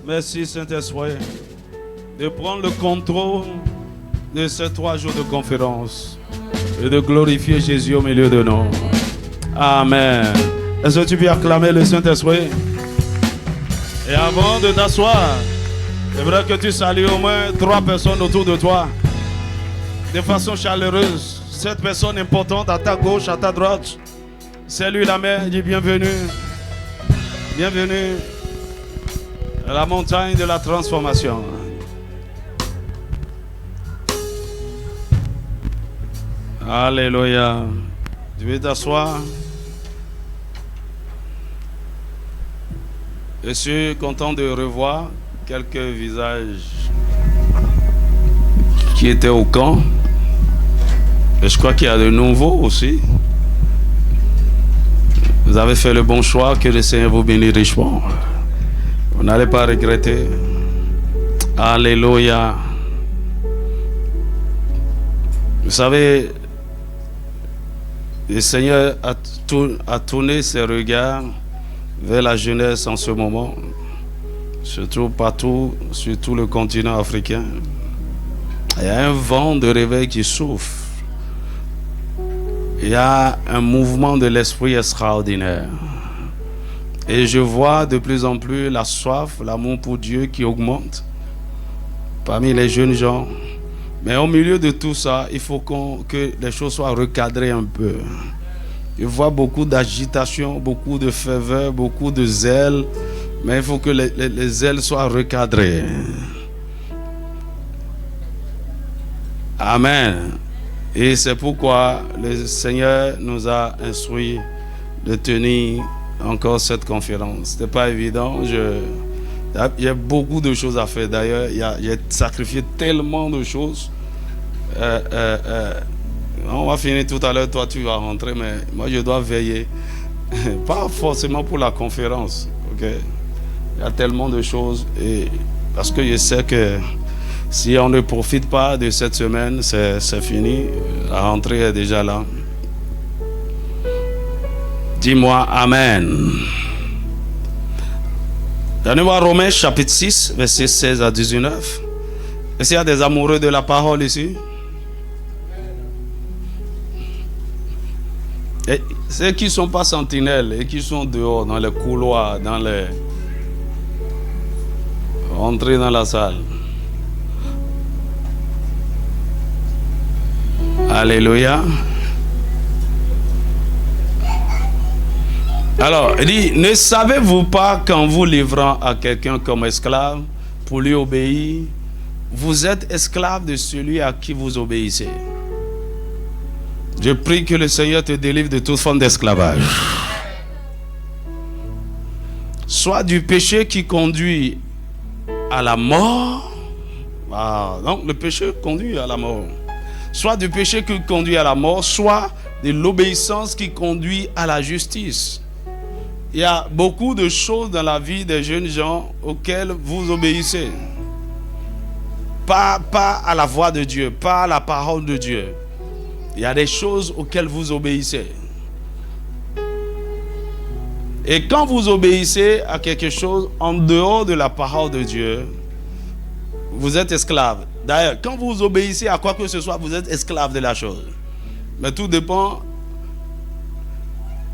Merci Saint-Esprit de prendre le contrôle de ces 3 jours de conférence et de glorifier Jésus au milieu de nous. Amen. Est-ce que tu peux acclamer le Saint-Esprit? Et avant de t'asseoir, j'aimerais que tu salues au moins 3 personnes autour de toi de façon chaleureuse. Cette personne importante à ta gauche, à ta droite. Salue la main, dis bienvenue. Bienvenue à la montagne de la transformation. Alléluia. Tu veux t'asseoir? Je suis content de revoir quelques visages qui étaient au camp. Et je crois qu'il y a de nouveaux aussi. Vous avez fait le bon choix, que le Seigneur vous bénisse richement. Vous n'allez pas regretter. Alléluia. Vous savez, le Seigneur a tourné ses regards vers la jeunesse en ce moment, surtout partout, sur tout le continent africain. Il y a un vent de réveil qui souffle. Il y a un mouvement de l'esprit extraordinaire. Et je vois de plus en plus la soif, l'amour pour Dieu qui augmente parmi les jeunes gens. Mais au milieu de tout ça, il faut que les choses soient recadrées un peu. Je vois beaucoup d'agitation, beaucoup de ferveur, beaucoup de zèle. Mais il faut que les ailes soient recadrées. Amen. Et c'est pourquoi le Seigneur nous a instruits de tenir encore cette conférence. Ce n'était pas évident. Il y a beaucoup de choses à faire. D'ailleurs, j'ai sacrifié tellement de choses. On va finir tout à l'heure. Toi, tu vas rentrer. Mais moi, je dois veiller. Pas forcément pour la conférence. Okay? Il y a tellement de choses. Et parce que je sais que si on ne profite pas de cette semaine, c'est fini. La rentrée est déjà là. Dis-moi Amen. Donnez-moi Romains chapitre 6, versets 16 à 19. Est-ce qu'il y a des amoureux de la parole ici? Et ceux qui ne sont pas sentinelles et qui sont dehors, dans les couloirs, entrez dans la salle. Alléluia. Alors, il dit, ne savez-vous pas qu'en vous livrant à quelqu'un comme esclave, pour lui obéir, vous êtes esclave de celui à qui vous obéissez? Je prie que le Seigneur te délivre de toute forme d'esclavage. Soit du péché qui conduit à la mort. Donc le péché conduit à la mort. Soit du péché qui conduit à la mort, soit de l'obéissance qui conduit à la justice. Il y a beaucoup de choses dans la vie des jeunes gens auxquelles vous obéissez. Pas à la voix de Dieu, pas à la parole de Dieu. Il y a des choses auxquelles vous obéissez. Et quand vous obéissez à quelque chose en dehors de la parole de Dieu, vous êtes esclave. D'ailleurs, quand vous obéissez à quoi que ce soit, vous êtes esclave de la chose. Mais tout dépend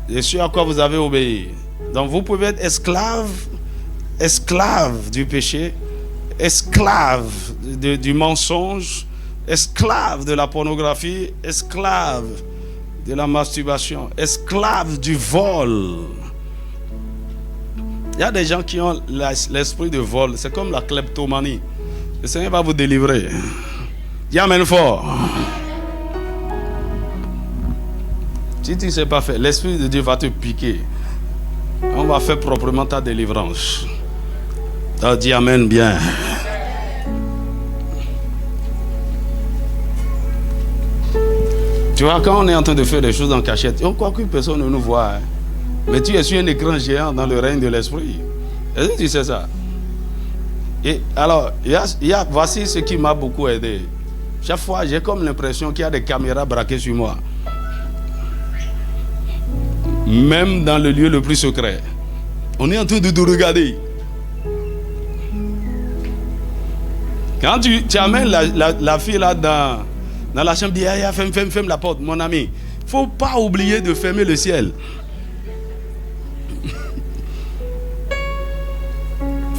de ce à quoi vous avez obéi. Donc vous pouvez être esclave du péché, esclave du mensonge, esclave de la pornographie, esclave de la masturbation, esclave du vol. Il y a des gens qui ont l'esprit de vol. C'est comme la kleptomanie. Le Seigneur va vous délivrer. Dis amen fort. Si tu ne sais pas faire, l'Esprit de Dieu va te piquer. On va faire proprement ta délivrance. Dis amen bien. Tu vois, quand on est en train de faire des choses en cachette, on croit que personne ne nous voit. Hein. Mais tu es sur un écran géant dans le règne de l'esprit. Est-ce que tu sais ça? Et alors, voici ce qui m'a beaucoup aidé. Chaque fois, j'ai comme l'impression qu'il y a des caméras braquées sur moi. Même dans le lieu le plus secret. On est en train de te regarder. Quand tu amènes la fille là dans la chambre, dis, ferme la porte, mon ami. Il ne faut pas oublier de fermer le ciel.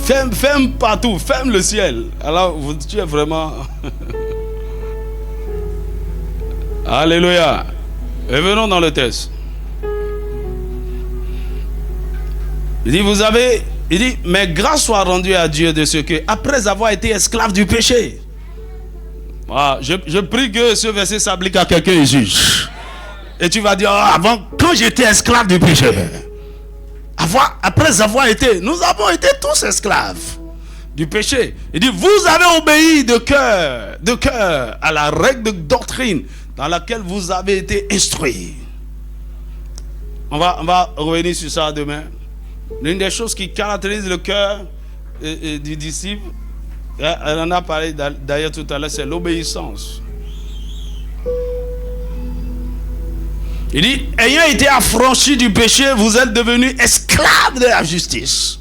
Ferme partout, ferme le ciel. Alors, tu es vraiment... Alléluia. Revenons dans le texte. Il dit, mais grâce soit rendue à Dieu de ce que, après avoir été esclave du péché. Voilà, je prie que ce verset s'applique à quelqu'un ici. Et tu vas dire, avant, quand j'étais esclave du péché, après avoir été, nous avons été tous esclaves du péché. Il dit, vous avez obéi de cœur à la règle de doctrine dans laquelle vous avez été instruits. On va revenir sur ça demain. L'une des choses qui caractérise le cœur du disciple, elle en a parlé d'ailleurs tout à l'heure, c'est l'obéissance. Il dit, ayant été affranchis du péché, vous êtes devenus esclaves de la justice.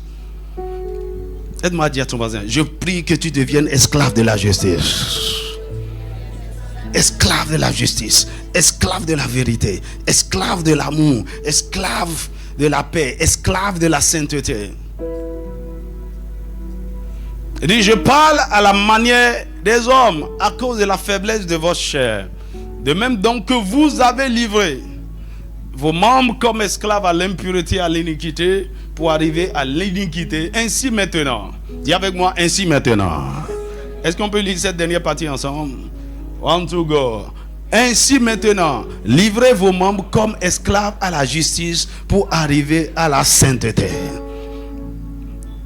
Aide-moi à dire à ton voisin, je prie que tu deviennes esclave de la justice. Esclave de la justice, esclave de la vérité, esclave de l'amour, esclave de la paix, esclave de la sainteté. Il dit, je parle à la manière des hommes à cause de la faiblesse de votre chair. De même donc que vous avez livré vos membres comme esclaves à l'impureté, à l'iniquité, pour arriver à l'iniquité. Ainsi maintenant. Dis avec moi, ainsi maintenant. Est-ce qu'on peut lire cette dernière partie ensemble? One to go. Ainsi maintenant, livrez vos membres comme esclaves à la justice pour arriver à la sainteté.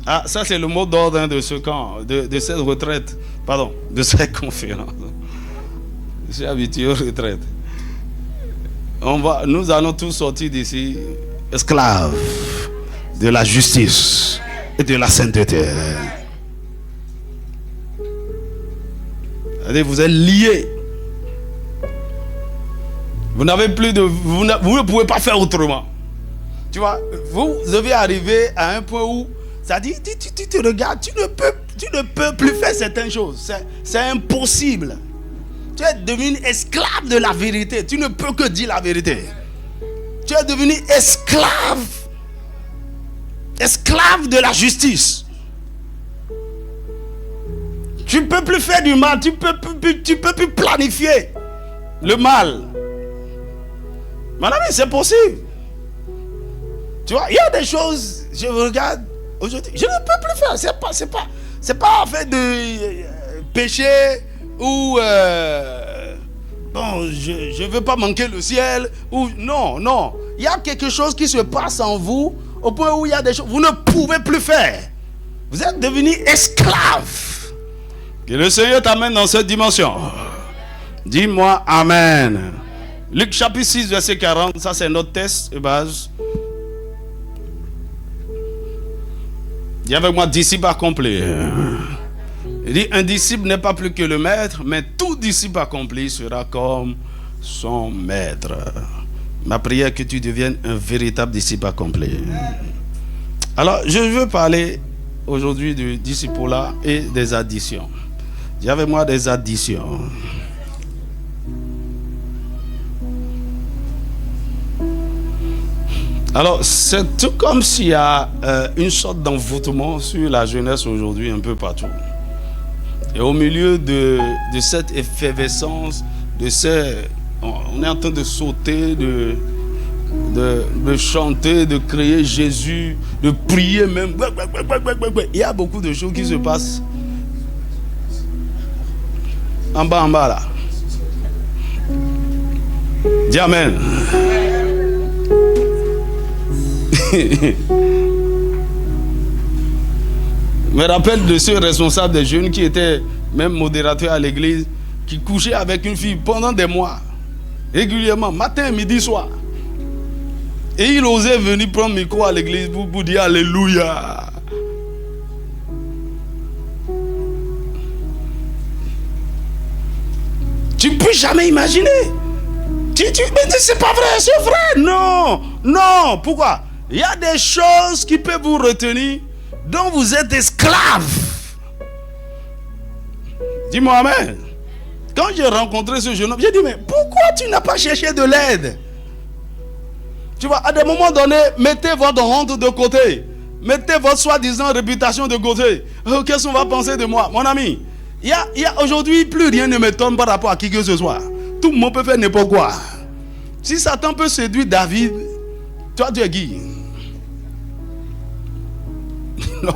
Ah, ça c'est le mot d'ordre de ce camp, de cette retraite, pardon, de cette conférence. Je suis habitué aux retraites. Nous allons tous sortir d'ici esclaves de la justice et de la sainteté. Vous êtes liés. Vous n'avez plus de... Vous ne pouvez pas faire autrement. Tu vois, vous devez arriver à un point où ça dit, tu te regardes, tu ne peux plus faire certaines choses. C'est impossible. Tu es devenu esclave de la vérité. Tu ne peux que dire la vérité. Tu es devenu esclave. Esclave de la justice. Tu ne peux plus faire du mal. Tu peux plus planifier le mal. Mon ami, c'est possible. Tu vois, il y a des choses, je regarde aujourd'hui, je ne peux plus faire. C'est pas en fait de péché ou bon, je ne veux pas manquer le ciel ou non. Il y a quelque chose qui se passe en vous au point où il y a des choses vous ne pouvez plus faire. Vous êtes devenu esclave. Que le Seigneur t'amène dans cette dimension. Dis-moi amen. Luc chapitre 6 verset 40, ça c'est notre texte de base. Dis avec moi, disciple accompli. Il dit, un disciple n'est pas plus que le maître, mais tout disciple accompli sera comme son maître. Ma prière est que tu deviennes un véritable disciple accompli. Alors, je veux parler aujourd'hui du discipulat et des additions. Dis avec moi des additions. Alors, c'est tout comme s'il y a une sorte d'envoûtement sur la jeunesse aujourd'hui un peu partout. Et au milieu de cette effervescence, on est en train de sauter, de chanter, de crier Jésus, de prier même. Il y a beaucoup de choses qui se passent en bas là. Dis amen. Me rappelle de ce responsable des jeunes qui était même modérateur à l'église, qui couchait avec une fille pendant des mois, régulièrement, matin, midi, soir. Et il osait venir prendre le micro à l'église pour dire Alléluia. Tu ne peux jamais imaginer. Mais c'est pas vrai, c'est vrai. Non. Pourquoi? Il y a des choses qui peuvent vous retenir, dont vous êtes esclaves. Dis-moi amen. Quand j'ai rencontré ce jeune homme, j'ai dit, mais pourquoi tu n'as pas cherché de l'aide? Tu vois, à des moments donnés, mettez votre honte de côté. Mettez votre soi-disant réputation de côté. Oh, qu'est-ce qu'on va penser de moi? Mon ami, il y a aujourd'hui, plus rien ne m'étonne par rapport à qui que ce soit. Tout le monde peut faire n'importe quoi. Si Satan peut séduire David, toi tu es qui? Non,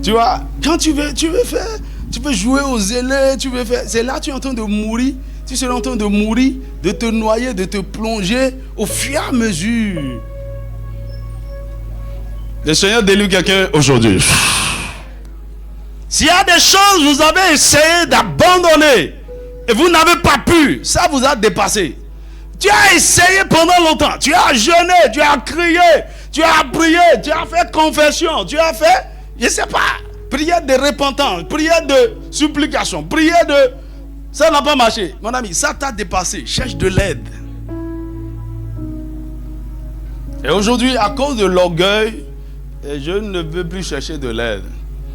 tu vois, quand tu veux faire, tu veux jouer aux zélés, tu veux faire, c'est là que tu es en train de mourir. Tu seras en train de mourir, de te noyer, de te plonger au fur et à mesure. Le Seigneur délivre quelqu'un aujourd'hui. S'il y a des choses que vous avez essayé d'abandonner et vous n'avez pas pu, ça vous a dépassé. Tu as essayé pendant longtemps, tu as jeûné, tu as crié, tu as prié, tu as fait confession, tu as fait, je ne sais pas, prière de repentance, prière de supplication, prière de... Ça n'a pas marché. Mon ami, ça t'a dépassé. Cherche de l'aide. Et aujourd'hui, à cause de l'orgueil, je ne veux plus chercher de l'aide.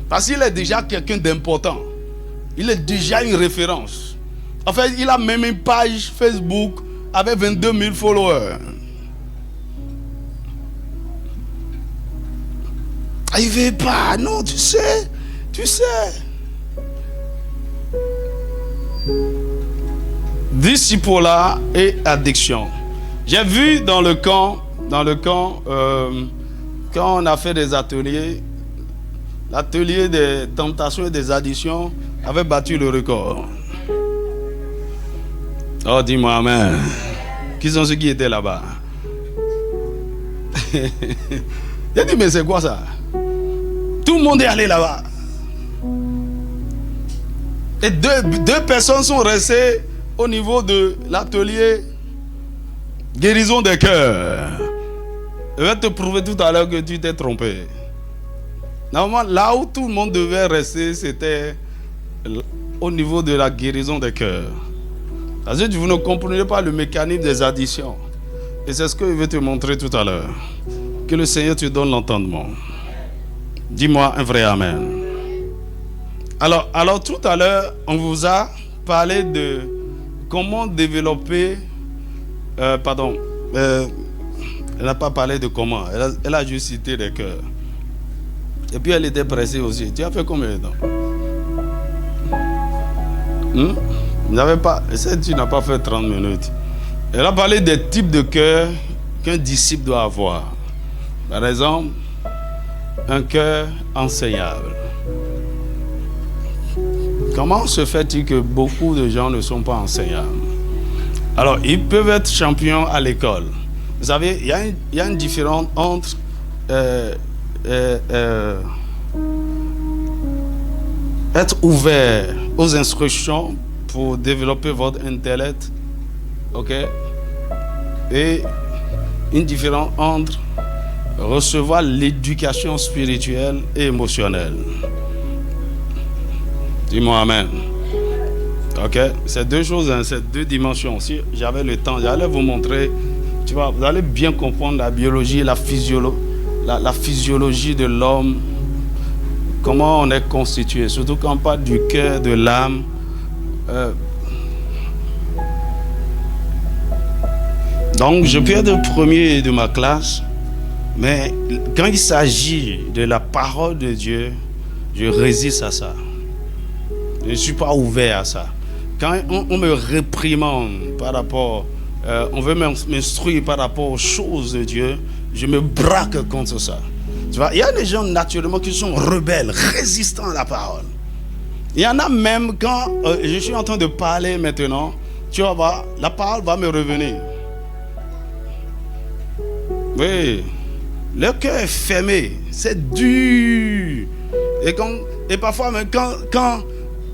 Parce qu'il est déjà quelqu'un d'important. Il est déjà une référence. En fait, il a même une page Facebook avec 22 000 followers. Ah, il ne veut pas. Non, tu sais. Disciple-là et addiction. J'ai vu dans le camp, quand on a fait des ateliers, l'atelier des tentations et des addictions avait battu le record. Oh, dis-moi amen. Qui sont ceux qui étaient là-bas? J'ai dit, mais c'est quoi ça? Tout le monde est allé là-bas. Et deux personnes sont restées au niveau de l'atelier guérison des cœurs. Je vais te prouver tout à l'heure que tu t'es trompé. Normalement, là où tout le monde devait rester, c'était au niveau de la guérison des cœurs. Parce que vous ne comprenez pas le mécanisme des addictions. Et c'est ce que je vais te montrer tout à l'heure. Que le Seigneur te donne l'entendement. Dis-moi un vrai amen. Alors tout à l'heure, on vous a parlé de comment développer... elle n'a pas parlé de comment. Elle a juste cité les cœurs. Et puis elle était pressée aussi. Tu as fait combien de temps? Tu n'as pas fait 30 minutes. Elle a parlé des types de cœurs qu'un disciple doit avoir. Par exemple, un cœur enseignable. Comment se fait-il que beaucoup de gens ne sont pas enseignables? Alors, ils peuvent être champions à l'école. Vous savez, il y a une différence entre être ouvert aux instructions pour développer votre intellect, ok, et une différence entre recevoir l'éducation spirituelle et émotionnelle. Dis-moi amen. Ok, c'est deux choses, hein, c'est deux dimensions. Si j'avais le temps, j'allais vous montrer. Tu vois, vous allez bien comprendre la biologie, la physiologie de l'homme, comment on est constitué, surtout quand on parle du cœur, de l'âme. Donc, je peux être le premier de ma classe, mais quand il s'agit de la parole de Dieu, je résiste à ça. Je ne suis pas ouvert à ça. Quand on me réprimande par rapport, on veut m'instruire par rapport aux choses de Dieu, je me braque contre ça. Tu vois, il y a des gens naturellement qui sont rebelles, résistants à la parole. Il y en a même quand je suis en train de parler maintenant, tu vas voir, la parole va me revenir. Oui, le cœur est fermé, c'est dur. Et parfois, même quand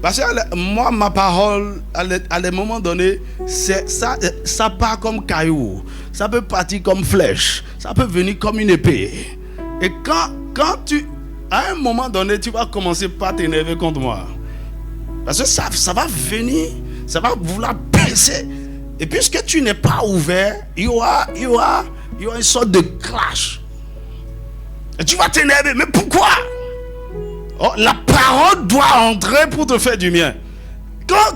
parce que moi, ma parole, à des moments donnés, ça part comme caillou, ça peut partir comme flèche, ça peut venir comme une épée. Et quand à un moment donné, tu vas commencer par t'énerver contre moi. Parce que ça va venir, ça va vouloir percer. Et puisque tu n'es pas ouvert, il y aura une sorte de clash. Et tu vas t'énerver, mais pourquoi? Oh, la parole doit entrer pour te faire du bien.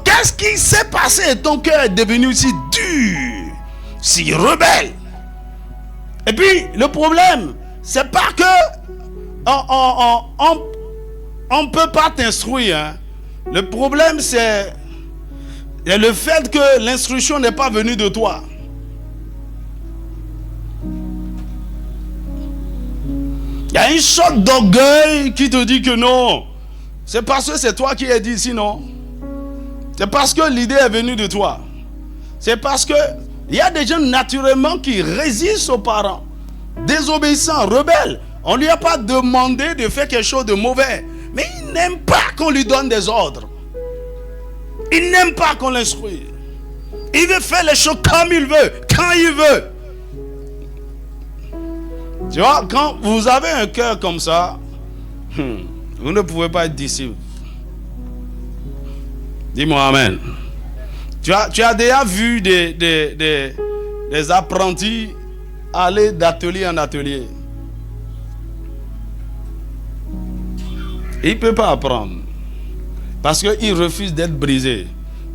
Qu'est-ce qui s'est passé? Ton cœur est devenu si dur, si rebelle. Et puis, le problème, c'est pas que on ne peut pas t'instruire. Hein. Le problème, c'est le fait que l'instruction n'est pas venue de toi. Il y a une sorte d'orgueil qui te dit que non. C'est parce que c'est toi qui as dit sinon. C'est parce que l'idée est venue de toi. C'est parce que il y a des gens naturellement qui résistent aux parents. Désobéissants, rebelles. On ne lui a pas demandé de faire quelque chose de mauvais. Mais il n'aime pas qu'on lui donne des ordres. Il n'aime pas qu'on l'instruise. Il veut faire les choses comme il veut, quand il veut. Tu vois, quand vous avez un cœur comme ça, vous ne pouvez pas être disciple. Dis-moi amen. Tu as déjà vu des apprentis aller d'atelier en atelier. Il ne peut pas apprendre. Parce qu'il refuse d'être brisé.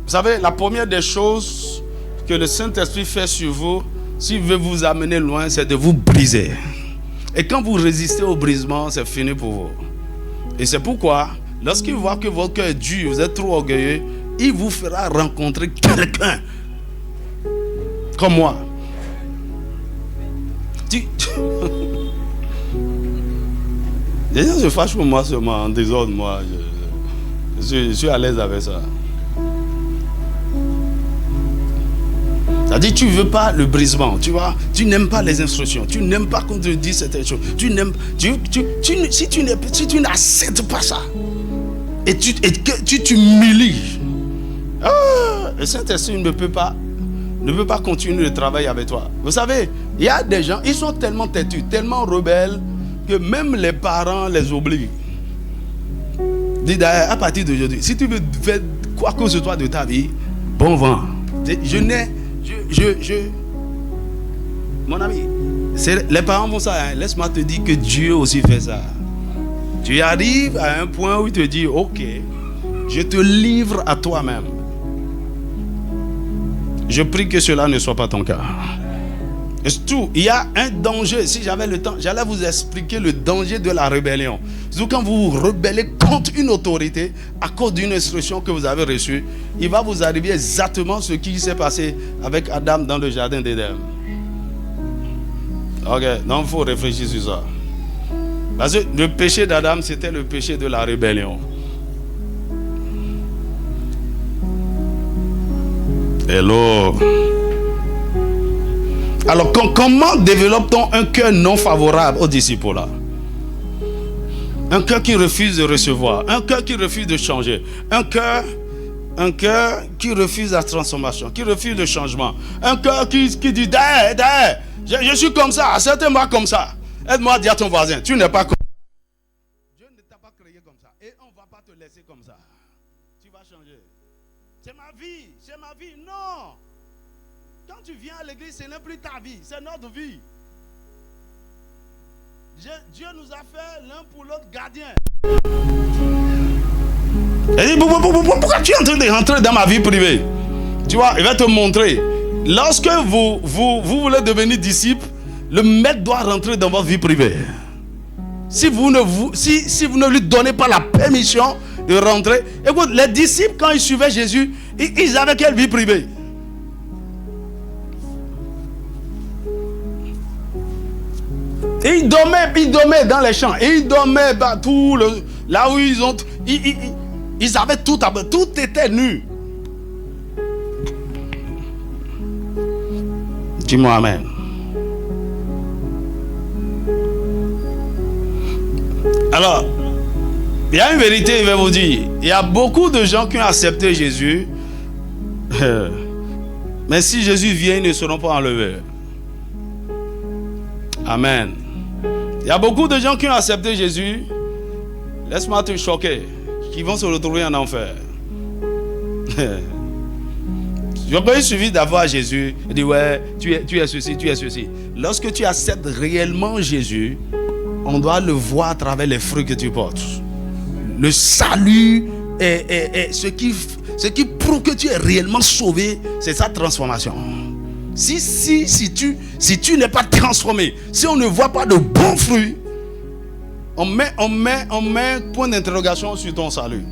Vous savez, la première des choses que le Saint-Esprit fait sur vous, s'il veut vous amener loin, c'est de vous briser. Et quand vous résistez au brisement, c'est fini pour vous. Et c'est pourquoi, lorsqu'il voit que votre cœur est dur, vous êtes trop orgueilleux, il vous fera rencontrer quelqu'un comme moi. Les gens se fâchent pour moi seulement, en désordre, moi. Je suis à l'aise avec ça. C'est-à-dire, tu ne veux pas le brisement, tu vois. Tu n'aimes pas les instructions. Tu n'aimes pas qu'on te dise certaines choses. Si tu n'acceptes pas ça, et que tu t'humilies, le Saint-Esprit ne peut pas continuer le travail avec toi. Vous savez, il y a des gens, ils sont tellement têtus, tellement rebelles, que même les parents les oublient. Dis d'ailleurs, à partir d'aujourd'hui, si tu veux faire quoi que ce soit de ta vie, bon vent. Mon ami, les parents font ça. Hein. Laisse-moi te dire que Dieu aussi fait ça. Tu arrives à un point où il te dit, ok, je te livre à toi-même. Je prie que cela ne soit pas ton cas. Et surtout, il y a un danger. Si j'avais le temps, j'allais vous expliquer le danger de la rébellion. Surtout quand vous vous rebellez contre une autorité à cause d'une instruction que vous avez reçue, il va vous arriver exactement ce qui s'est passé avec Adam dans le jardin d'Éden. Ok, donc il faut réfléchir sur ça. Parce que le péché d'Adam, c'était le péché de la rébellion. Hello. Alors, comment développe-t-on un cœur non favorable aux disciples là? Un cœur qui refuse de recevoir, un cœur qui refuse de changer, un cœur qui refuse la transformation, qui refuse le changement, un cœur qui dit je suis comme ça, accepte-moi comme ça. Aide-moi à dire à ton voisin, tu n'es pas comme ça. Dieu ne t'a pas créé comme ça et on ne va pas te laisser comme ça. Tu vas changer. C'est ma vie, non. Quand tu viens à l'église, ce n'est plus ta vie, c'est notre vie. Dieu nous a fait l'un pour l'autre gardien. Et dit, pourquoi tu es en train de rentrer dans ma vie privée? Tu vois, il va te montrer. Lorsque vous voulez devenir disciple, le maître doit rentrer dans votre vie privée. Si vous ne lui donnez pas la permission de rentrer. Écoute, les disciples, quand ils suivaient Jésus, ils avaient quelle vie privée? Et ils dormaient dans les champs. Et ils dormaient partout. Là où ils ont... Ils avaient tout était nu. Dis-moi amen. Alors, il y a une vérité, je vais vous dire. Il y a beaucoup de gens qui ont accepté Jésus. Mais si Jésus vient, ils ne seront pas enlevés. Amen. Il y a beaucoup de gens qui ont accepté Jésus. Laisse-moi te choquer. Qui vont se retrouver en enfer. Il suffit d'avoir Jésus et dire ouais, tu es ceci, tu es ceci. Lorsque tu acceptes réellement Jésus, on doit le voir à travers les fruits que tu portes. Le salut est ce qui prouve que tu es réellement sauvé, c'est sa transformation. Si tu n'es pas transformé, si on ne voit pas de bons fruits, on met un point d'interrogation sur ton salut.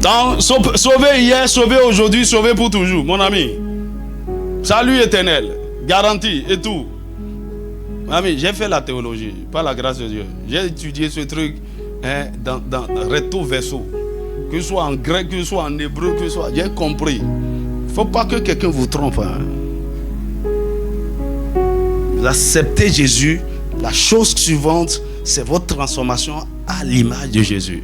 Donc, sauvé hier, sauvé aujourd'hui, sauvé pour toujours, mon ami. Salut éternel, garantie et tout. Mon ami, j'ai fait la théologie, par la grâce de Dieu. J'ai étudié ce truc dans recto verso. Que ce soit en grec, que ce soit en hébreu, que ce soit. J'ai compris. Il ne faut pas que quelqu'un vous trompe. Vous acceptez Jésus. La chose suivante, c'est votre transformation à l'image de Jésus.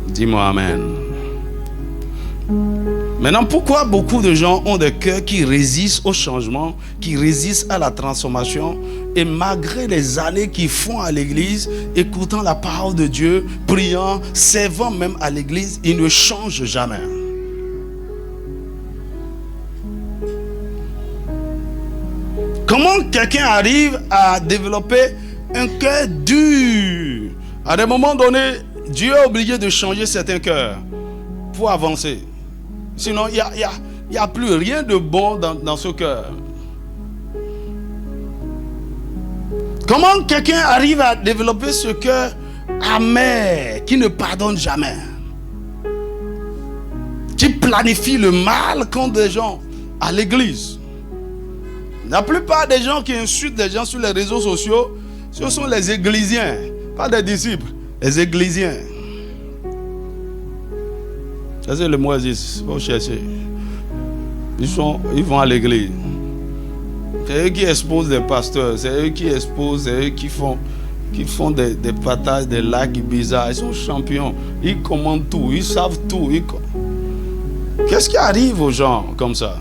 Dis-moi amen. Maintenant, pourquoi beaucoup de gens ont des cœurs qui résistent au changement, qui résistent à la transformation, et malgré les années qu'ils font à l'église, écoutant la parole de Dieu, priant, servant même à l'église, ils ne changent jamais? Comment quelqu'un arrive à développer un cœur dur? À des moments donnés, Dieu est obligé de changer certains cœurs pour avancer. Sinon, il n'y a plus rien de bon dans ce cœur. Comment quelqu'un arrive à développer ce cœur amer, qui ne pardonne jamais, qui planifie le mal contre des gens à l'église? La plupart des gens qui insultent des gens sur les réseaux sociaux, ce sont les églisiens, pas des disciples, les églisiens. Ça c'est le mot existe, il faut chercher. Ils vont à l'église. C'est eux qui exposent des pasteurs, c'est eux qui exposent, c'est eux qui font des partages, des likes bizarres. Ils sont champions, ils commandent tout, ils savent tout. Qu'est-ce qui arrive aux gens comme ça?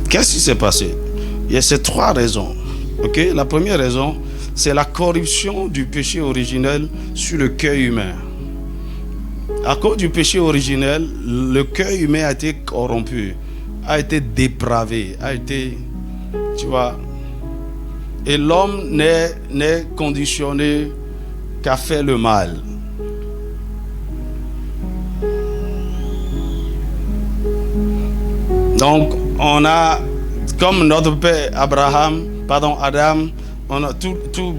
Qu'est-ce qui s'est passé? Il y a ces trois raisons. Okay? La première raison, c'est la corruption du péché originel sur le cœur humain. À cause du péché originel, le cœur humain a été corrompu, a été dépravé, a été, tu vois. Et l'homme n'est conditionné qu'à faire le mal. Donc, on a, comme notre père Adam,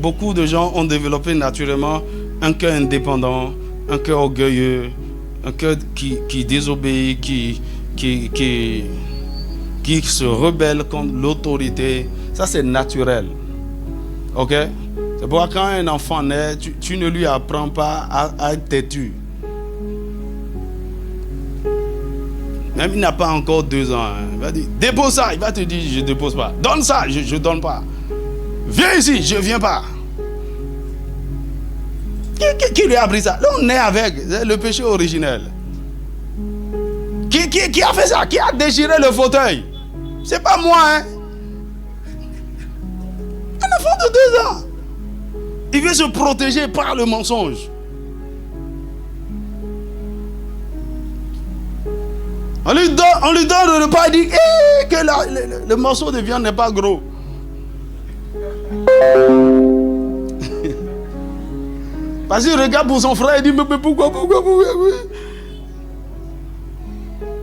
beaucoup de gens ont développé naturellement un cœur indépendant, un cœur orgueilleux, un cœur qui désobéit, qui se rebelle contre l'autorité. Ça, c'est naturel. Ok? C'est pourquoi quand un enfant naît, tu ne lui apprends pas à être têtu. Même il n'a pas encore 2 ans. Il va dire, dépose ça. Il va te dire, je ne dépose pas. Donne ça, je ne donne pas. Viens ici, je ne viens pas. Qui lui a appris ça? Là, on est avec le péché originel. Qui a fait ça? Qui a déchiré le fauteuil? C'est pas moi, hein? Un enfant de 2 ans. Il veut se protéger par le mensonge. On lui donne le repas, il dit que le morceau de viande n'est pas gros. Parce qu'il regarde pour son frère et dit mais pourquoi?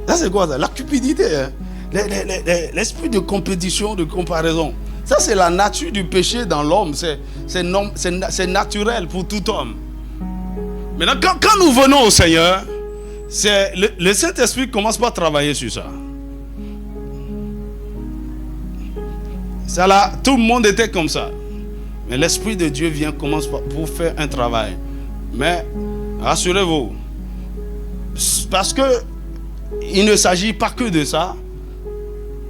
Ça c'est quoi ça? La cupidité, hein? L'esprit de compétition, de comparaison. Ça c'est la nature du péché dans l'homme. C'est naturel pour tout homme. Maintenant quand nous venons au Seigneur, le Saint-Esprit commence par travailler sur ça. Ça là, tout le monde était comme ça. Mais l'Esprit de Dieu commence pour faire un travail. Mais rassurez-vous, parce que il ne s'agit pas que de ça,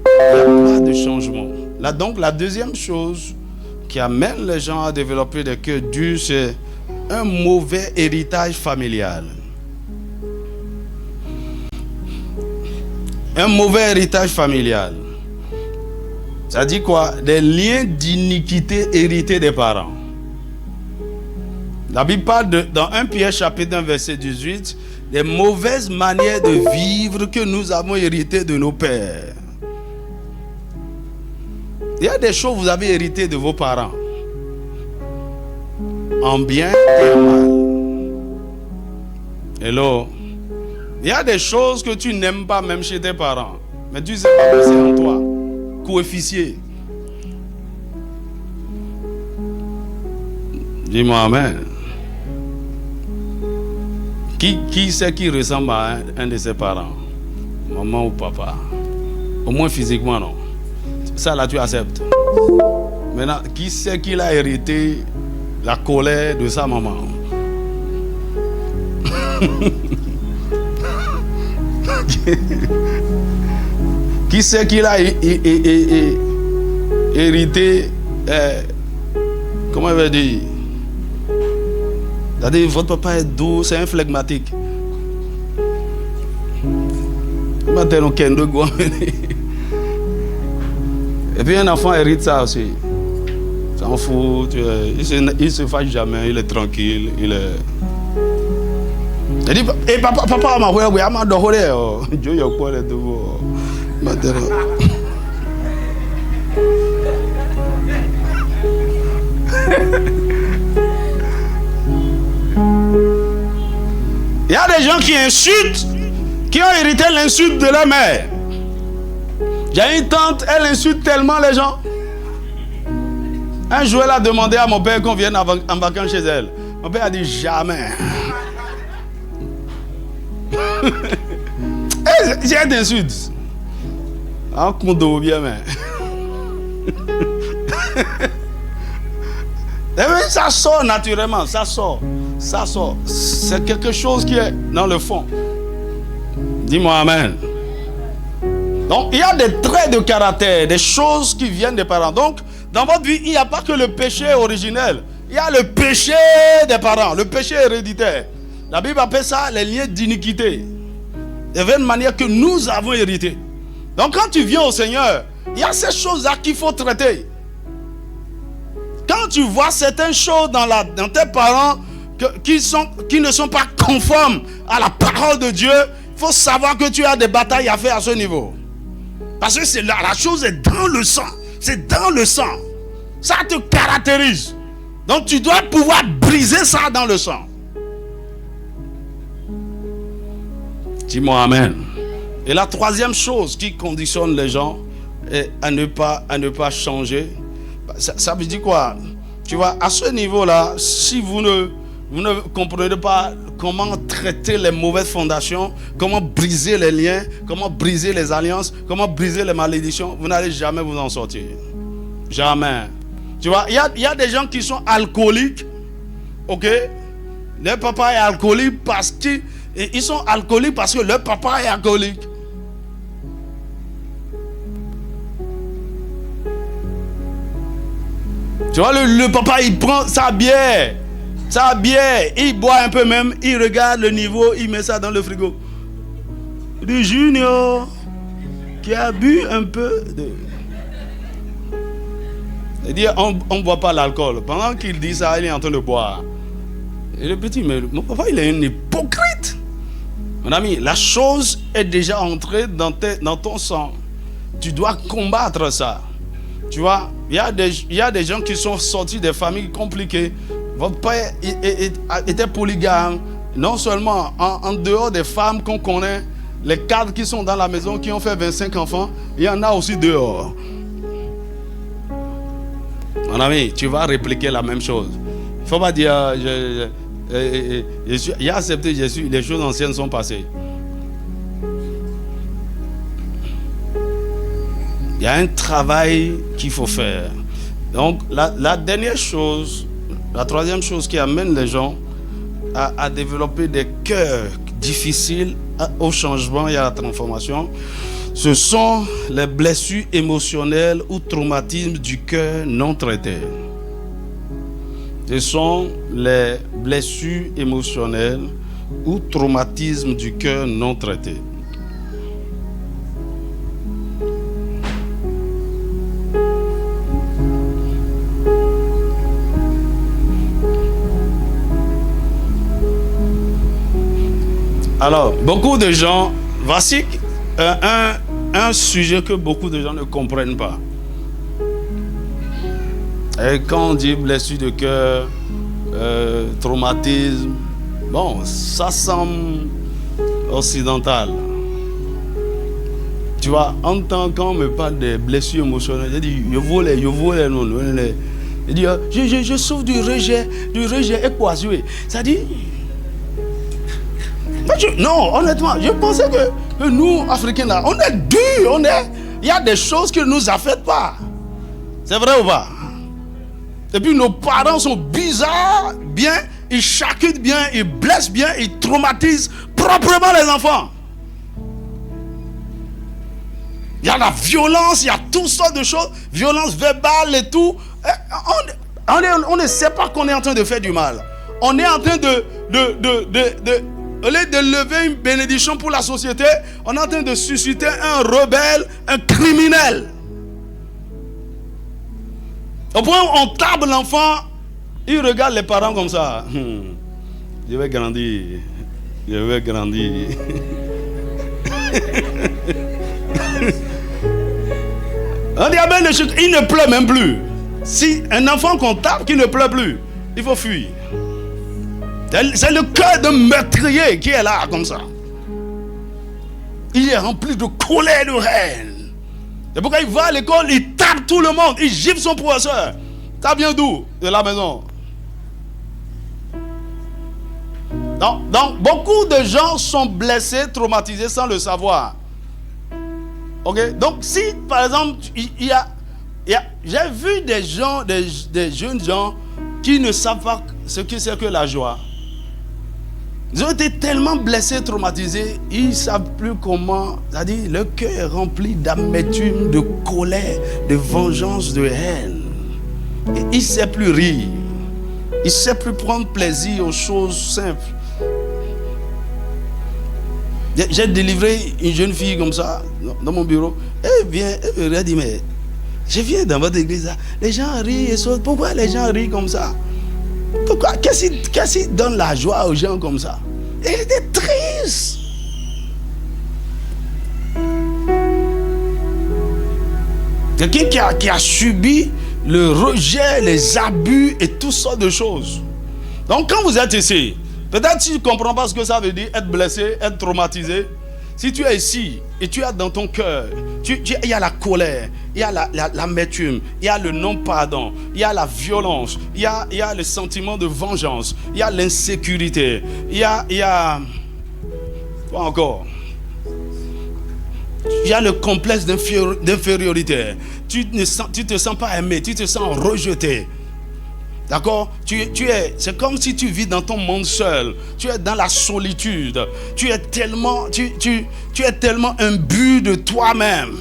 il n'y a pas de changement. Là, donc la deuxième chose qui amène les gens à développer des cœurs durs, c'est un mauvais héritage familial. Un mauvais héritage familial. Ça dit quoi? Des liens d'iniquité hérités des parents. La Bible parle dans 1 Pierre chapitre 1 verset 18, les mauvaises manières de vivre que nous avons héritées de nos pères. Il y a des choses que vous avez héritées de vos parents, en bien et en mal. Hello. Il y a des choses que tu n'aimes pas même chez tes parents, mais tu sais pas que c'est en toi. Coefficient. Dis-moi amen. Qui c'est qui ressemble à un de ses parents? Maman ou papa? Au moins physiquement, non. Ça là, tu acceptes. Maintenant, qui c'est qui a hérité la colère de sa maman? Qui c'est qui a hérité comment il va dire? C'est-à-dire, votre papa est doux, c'est un flegmatique. Et puis un enfant hérite ça aussi. S'en fout, il se fâche jamais, il est tranquille, il est... Il dit, et papa m'a dit, oui, m'a doré, Dieu y a quoi les deux. Il y a des gens qui insultent, qui ont hérité l'insulte de leur mère. J'ai une tante, elle insulte tellement les gens. Un jour, elle a demandé à mon père qu'on vienne en vacances chez elle. Mon père a dit jamais. J'ai des insultes. En condo bien, mais. Ça sort naturellement, ça sort. Ça sort. C'est quelque chose qui est dans le fond. Dis-moi amen. Donc, il y a des traits de caractère, des choses qui viennent des parents. Donc, dans votre vie, il n'y a pas que le péché originel. Il y a le péché des parents, le péché héréditaire. La Bible appelle ça les liens d'iniquité. De la manière que nous avons hérité. Donc, quand tu viens au Seigneur, il y a ces choses-là qu'il faut traiter. Quand tu vois certaines choses dans tes parents qui ne sont pas conformes à la parole de Dieu, il faut savoir que tu as des batailles à faire à ce niveau. Parce que la chose est dans le sang. C'est dans le sang. Ça te caractérise. Donc tu dois pouvoir briser ça dans le sang. Dis-moi amen. Et la troisième chose qui conditionne les gens est à ne pas changer. Ça veut dire quoi? Tu vois, à ce niveau-là, si vous ne comprenez pas comment traiter les mauvaises fondations, comment briser les liens, comment briser les alliances, comment briser les malédictions, vous n'allez jamais vous en sortir. Jamais. Tu vois, il y a des gens qui sont alcooliques. Ok? Leur papa est alcoolique parce qu'ils sont alcooliques parce que leur papa est alcoolique. Tu vois, le papa, il prend sa bière, il boit un peu même, il regarde le niveau, il met ça dans le frigo. Du Junior, qui a bu un peu de... Il dit, on ne boit pas l'alcool. Pendant qu'il dit ça, il est en train de boire. Et le petit, mais mon papa, il est un hypocrite. Mon ami, la chose est déjà entrée dans ton sang. Tu dois combattre ça. Tu vois, il y a des gens qui sont sortis des familles compliquées. Votre père était polygame. Non seulement en dehors des femmes qu'on connaît, les cadres qui sont dans la maison, qui ont fait 25 enfants, il y en a aussi dehors. Mon ami, tu vas répliquer la même chose. Il ne faut pas dire, j'ai accepté Jésus, les choses anciennes sont passées. Il y a un travail qu'il faut faire. Donc, la dernière chose, la troisième chose qui amène les gens à développer des cœurs difficiles au changement et à la transformation, ce sont les blessures émotionnelles ou traumatismes du cœur non traités. Ce sont les blessures émotionnelles ou traumatismes du cœur non traités. Alors, beaucoup de gens, voici un sujet que beaucoup de gens ne comprennent pas. Et quand on dit blessure de cœur, traumatisme, bon, ça semble occidental. Tu vois, quand on me parle de blessures émotionnelles, je dis, je voulais, non. Je dis, je souffre du rejet et quoi, ça dit. Non, honnêtement, je pensais que nous, Africains, là, on est durs, il y a des choses qui ne nous affectent pas. C'est vrai ou pas? Et puis nos parents sont bizarres, bien, ils charcutent bien, ils blessent bien, ils traumatisent proprement les enfants. Il y a la violence, il y a toutes sortes de choses, violence verbale et tout. On ne sait pas qu'on est en train de faire du mal. On est en train au lieu de lever une bénédiction pour la société, on est en train de susciter un rebelle, un criminel. Au point où on tape l'enfant, il regarde les parents comme ça. Je vais grandir. On dit, il ne pleure même plus. Si un enfant qu'on tape qui ne pleure plus, il faut fuir. C'est le cœur d'un meurtrier qui est là comme ça. Il est rempli de colère, de haine. C'est pourquoi il va à l'école, il tape tout le monde, il gifle son professeur. Ça vient d'où? De la maison. Donc beaucoup de gens sont blessés, traumatisés sans le savoir. Ok? Donc si par exemple, j'ai vu des gens, des jeunes gens qui ne savent pas ce que c'est que la joie. Ils ont été tellement blessés, traumatisés, ils ne savent plus comment. C'est-à-dire, le cœur est rempli d'amertume, de colère, de vengeance, de haine. Et il ne sait plus rire. Il ne sait plus prendre plaisir aux choses simples. J'ai délivré une jeune fille comme ça dans mon bureau. Elle vient, elle me dit, mais je viens dans votre église là. Les gens rient et sautent. Pourquoi les gens rient comme ça? Pourquoi? Qu'est-ce qui donne la joie aux gens comme ça? Elle était triste. Quelqu'un qui a subi le rejet, les abus et toutes sortes de choses. Donc quand vous êtes ici, peut-être tu ne comprends pas ce que ça veut dire être blessé, être traumatisé. Si tu es ici et tu as dans ton cœur, il y a la colère, il y a l'amertume, il y a le non-pardon, il y a la violence, il y a le sentiment de vengeance, il y a l'insécurité, il y a quoi encore? Il y a le complexe d'infériorité. Tu te sens pas aimé, tu te sens rejeté. D'accord? C'est comme si tu vis dans ton monde seul. Tu es dans la solitude. Tu es tellement imbu de toi-même.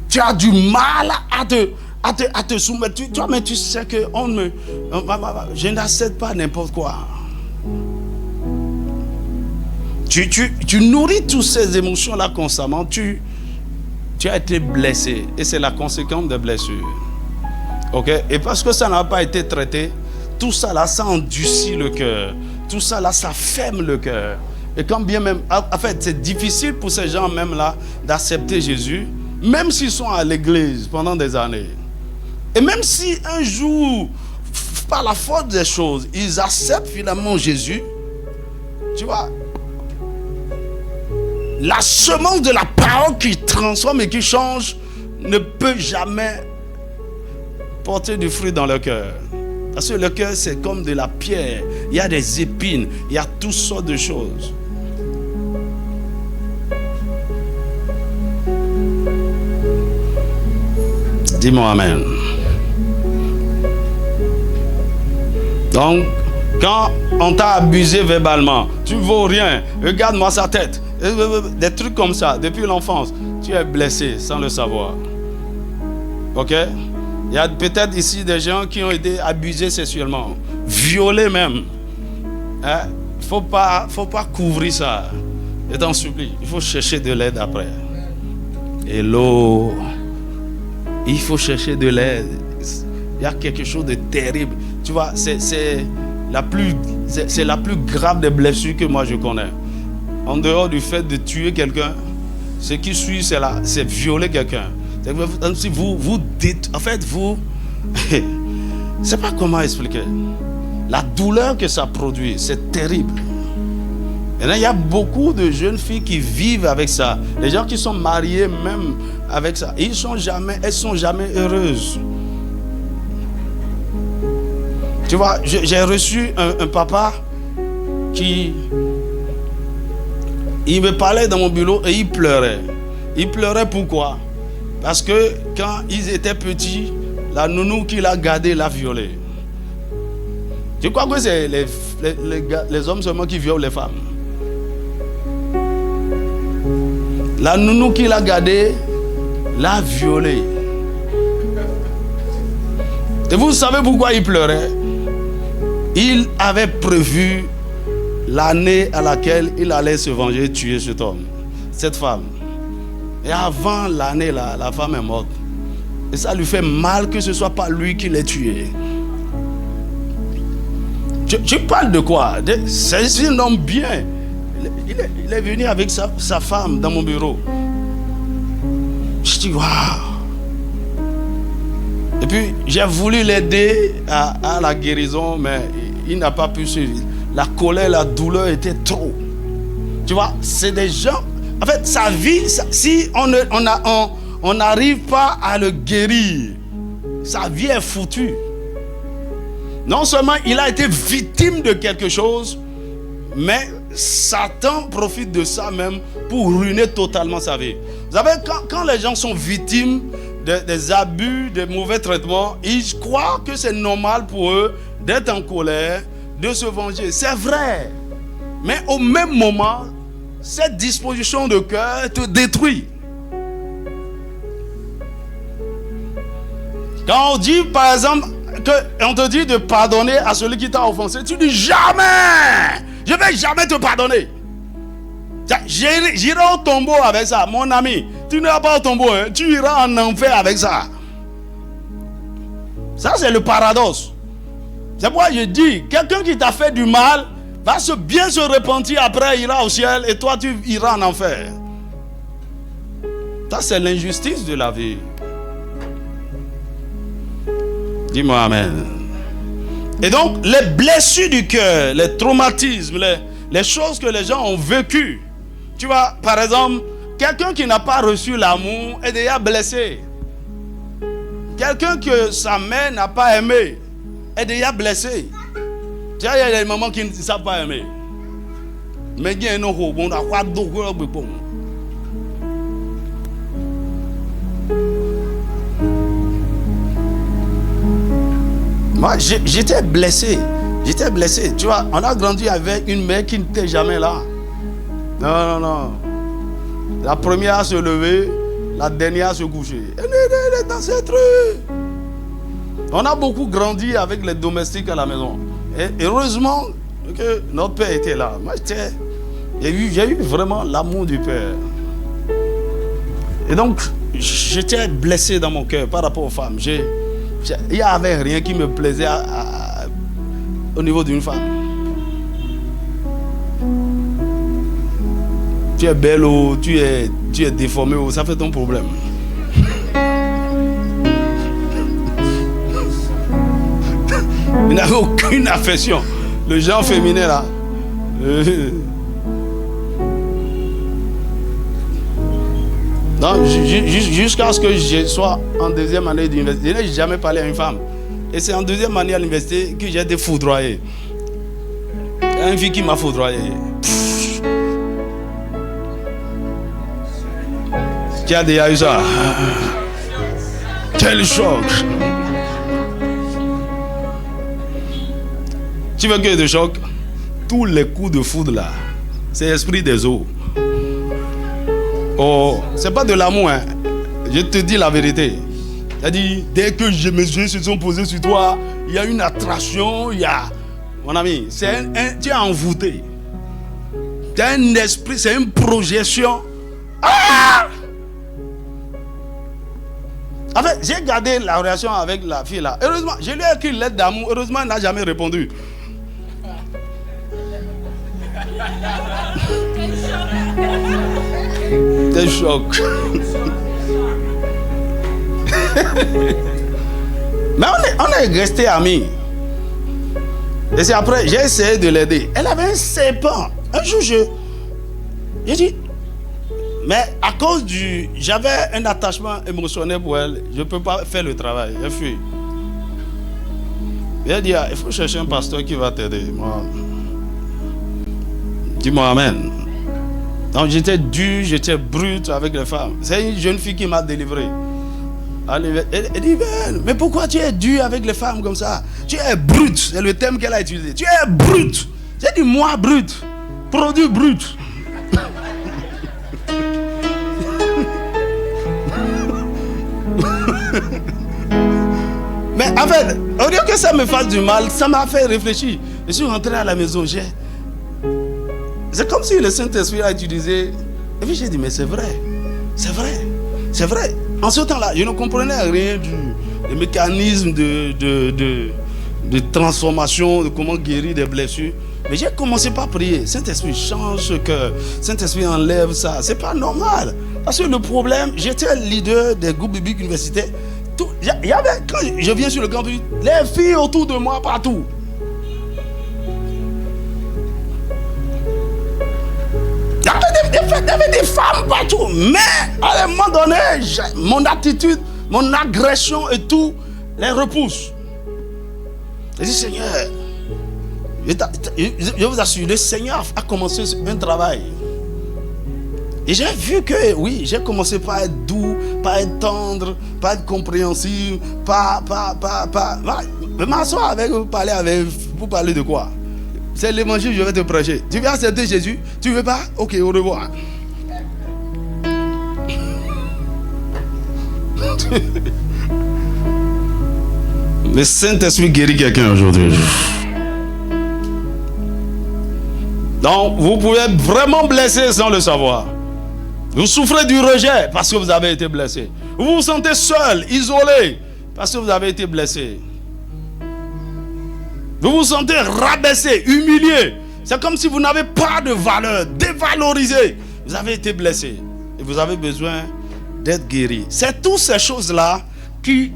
Tu as du mal à te soumettre. Toi-même, tu sais que je n'accepte pas n'importe quoi. Tu nourris toutes ces émotions-là constamment. Tu as été blessé. Et c'est la conséquence des blessures. Ok? Et parce que ça n'a pas été traité, tout ça là, ça endurcit le cœur. Tout ça là, ça ferme le cœur. Et quand bien même, en fait, c'est difficile pour ces gens même là d'accepter Jésus, même s'ils sont à l'église pendant des années. Et même si un jour, par la force des choses, ils acceptent finalement Jésus, tu vois, la semence de la parole qui transforme et qui change ne peut jamais porter du fruit dans le cœur. Parce que le cœur, c'est comme de la pierre. Il y a des épines, il y a toutes sortes de choses. Dis-moi Amen. Donc, quand on t'a abusé verbalement, tu ne vaux rien, regarde-moi sa tête. Des trucs comme ça, depuis l'enfance, tu es blessé sans le savoir. Ok? Il y a peut-être ici des gens qui ont été abusés sexuellement, violés même. Hein? Faut pas couvrir ça. Je t'en supplie, il faut chercher de l'aide après. Hello. Il faut chercher de l'aide. Il y a quelque chose de terrible. Tu vois, c'est la plus c'est la plus grave des blessures que moi je connais. En dehors du fait de tuer quelqu'un, ce qui suit, c'est violer quelqu'un. Si vous dites, en fait, vous, je ne sais pas comment expliquer. La douleur que ça produit, c'est terrible. Et là, il y a beaucoup de jeunes filles qui vivent avec ça. Les gens qui sont mariés même avec ça, elles sont jamais heureuses. Tu vois, j'ai reçu un papa qui... Il me parlait dans mon bureau et il pleurait. Il pleurait pourquoi? Parce que quand ils étaient petits, la nounou qu'il a gardée l'a violé. Tu crois que c'est les hommes seulement qui violent les femmes? La nounou qu'il a gardée l'a violé. Et vous savez pourquoi il pleurait? Il avait prévu l'année à laquelle il allait se venger, tuer cet homme, cette femme. Et avant l'année là, la femme est morte. Et ça lui fait mal que ce ne soit pas lui qui l'ait tué. Tu parles de quoi? C'est un homme bien. Il est venu avec sa femme dans mon bureau. Je dis, waouh. Et puis, j'ai voulu l'aider à la guérison, mais il n'a pas pu suivre. La colère, la douleur était trop. Tu vois, c'est des gens... En fait, sa vie, si on n'arrive pas à le guérir, sa vie est foutue. Non seulement il a été victime de quelque chose, mais Satan profite de ça même pour ruiner totalement sa vie. Vous savez, quand les gens sont victimes des abus, des mauvais traitements, ils croient que c'est normal pour eux d'être en colère, de se venger. C'est vrai. Mais au même moment, cette disposition de cœur te détruit. Quand on dit, par exemple, on te dit de pardonner à celui qui t'a offensé, tu dis jamais, je ne vais jamais te pardonner. J'irai au tombeau avec ça, mon ami. Tu n'iras pas au tombeau, hein, tu iras en enfer avec ça. Ça, c'est le paradoxe. C'est pourquoi je dis, quelqu'un qui t'a fait du mal va bien se repentir après, il ira au ciel et toi tu iras en enfer. Ça, c'est l'injustice de la vie. Dis-moi amen. Et donc, les blessures du cœur, les traumatismes, les choses que les gens ont vécues. Tu vois, par exemple, quelqu'un qui n'a pas reçu l'amour est déjà blessé. Quelqu'un que sa mère n'a pas aimé est déjà blessé. Tu vois, il y a des mamans qui ne savent pas aimer. Mais il y a un autre, on a quoi d'autre. Moi, j'étais blessé. J'étais blessé. Tu vois, on a grandi avec une mère qui n'était jamais là. Non. La première à se lever, la dernière à se coucher. Elle est dans ces trucs. On a beaucoup grandi avec les domestiques à la maison. Et heureusement que notre père était là. Moi, j'ai eu vraiment l'amour du père. Et donc, j'étais blessé dans mon cœur par rapport aux femmes. Il n'y avait rien qui me plaisait au niveau d'une femme. Tu es belle ou tu es déformée ou ça fait ton problème. Il n'avait aucune affection. Le genre féminin là. Non, jusqu'à ce que je sois en deuxième année d'université, je n'ai jamais parlé à une femme. Et c'est en deuxième année à l'université que j'ai été foudroyé. Il y a une fille qui m'a foudroyé. Qui a déjà eu ça? Quel choc! Tu veux que de choc? Tous les coups de foudre là, c'est l'esprit des eaux. Oh, c'est pas de l'amour, hein. Je te dis la vérité. C'est-à-dire, dès que mes yeux se sont posés sur toi, il y a une attraction, il y a... Mon ami, tu es envoûté. Tu as un esprit, c'est une projection. Ah! En fait, j'ai gardé la relation avec la fille là. Heureusement, je lui ai écrit une lettre d'amour. Heureusement, elle n'a jamais répondu. Quel choc. Mais on est resté amis. Et c'est après, j'ai essayé de l'aider. Elle avait un serpent. Un jour, j'ai dit, mais à cause j'avais un attachement émotionnel pour elle, je ne peux pas faire le travail. J'ai fui. Elle a dit, il faut chercher un pasteur qui va t'aider. Moi, dis-moi amen. Donc j'étais dur, j'étais brut avec les femmes. C'est une jeune fille qui m'a délivré. Elle dit, mais pourquoi tu es dur avec les femmes comme ça? Tu es brut, c'est le terme qu'elle a utilisé. Tu es brut. J'ai dit, moi brut, produit brut. Mais en fait, au lieu que ça me fasse du mal, ça m'a fait réfléchir. Je suis rentré à la maison, c'est comme si le Saint-Esprit a utilisé. Et puis j'ai dit, mais c'est vrai. C'est vrai. C'est vrai. En ce temps-là, je ne comprenais rien du mécanisme de transformation, de comment guérir des blessures. Mais j'ai commencé par prier. Saint-Esprit, change ce cœur. Saint-Esprit, enlève ça. C'est pas normal. Parce que le problème, j'étais leader des groupes bibliques universitaires. Il y avait, quand je viens sur le campus, les filles autour de moi partout. Il y avait des femmes partout. Mais à un moment donné, mon attitude, mon agression et tout les repousse. Je dis, Seigneur, je vous assure, le Seigneur a commencé un travail. Et j'ai vu que, oui, j'ai commencé par être doux, par être tendre, par être compréhensif, m'asseoir avec vous, parler avec vous, parler de quoi? C'est l'évangile, je vais te prêcher. Tu veux accepter Jésus? Tu veux pas? Ok, au revoir. Le Saint-Esprit guérit quelqu'un aujourd'hui. Donc, vous pouvez être vraiment blessé sans le savoir. Vous souffrez du rejet parce que vous avez été blessé. Vous vous sentez seul, isolé parce que vous avez été blessé. Vous vous sentez rabaissé, humilié. C'est comme si vous n'avez pas de valeur, dévalorisé. Vous avez été blessé et vous avez besoin d'être guéri. C'est toutes ces choses-là qui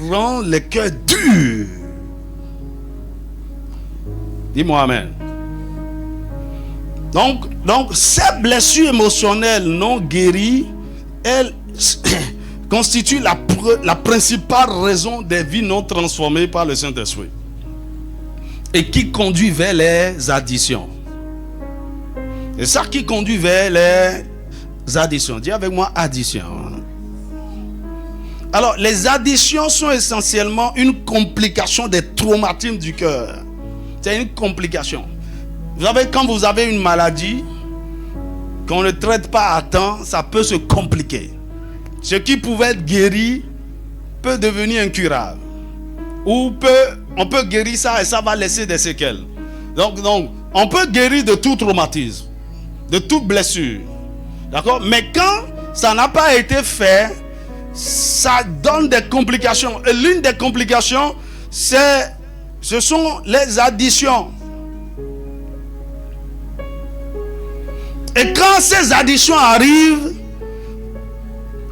rendent les cœurs durs. Dis-moi amen. Donc, ces blessures émotionnelles non guéries, elles constituent la principale raison des vies non transformées par le Saint-Esprit. Et qui conduit vers les addictions. C'est ça qui conduit vers les addictions. Dis avec moi, addiction. Alors, les addictions sont essentiellement une complication des traumatismes du cœur. C'est une complication. Vous savez, quand vous avez une maladie, qu'on ne traite pas à temps, ça peut se compliquer. Ce qui pouvait être guéri peut devenir incurable. Ou on peut guérir ça et ça va laisser des séquelles. Donc, on peut guérir de tout traumatisme, de toute blessure. D'accord? Mais quand ça n'a pas été fait, ça donne des complications. Et l'une des complications, ce sont les addictions. Et quand ces addictions arrivent,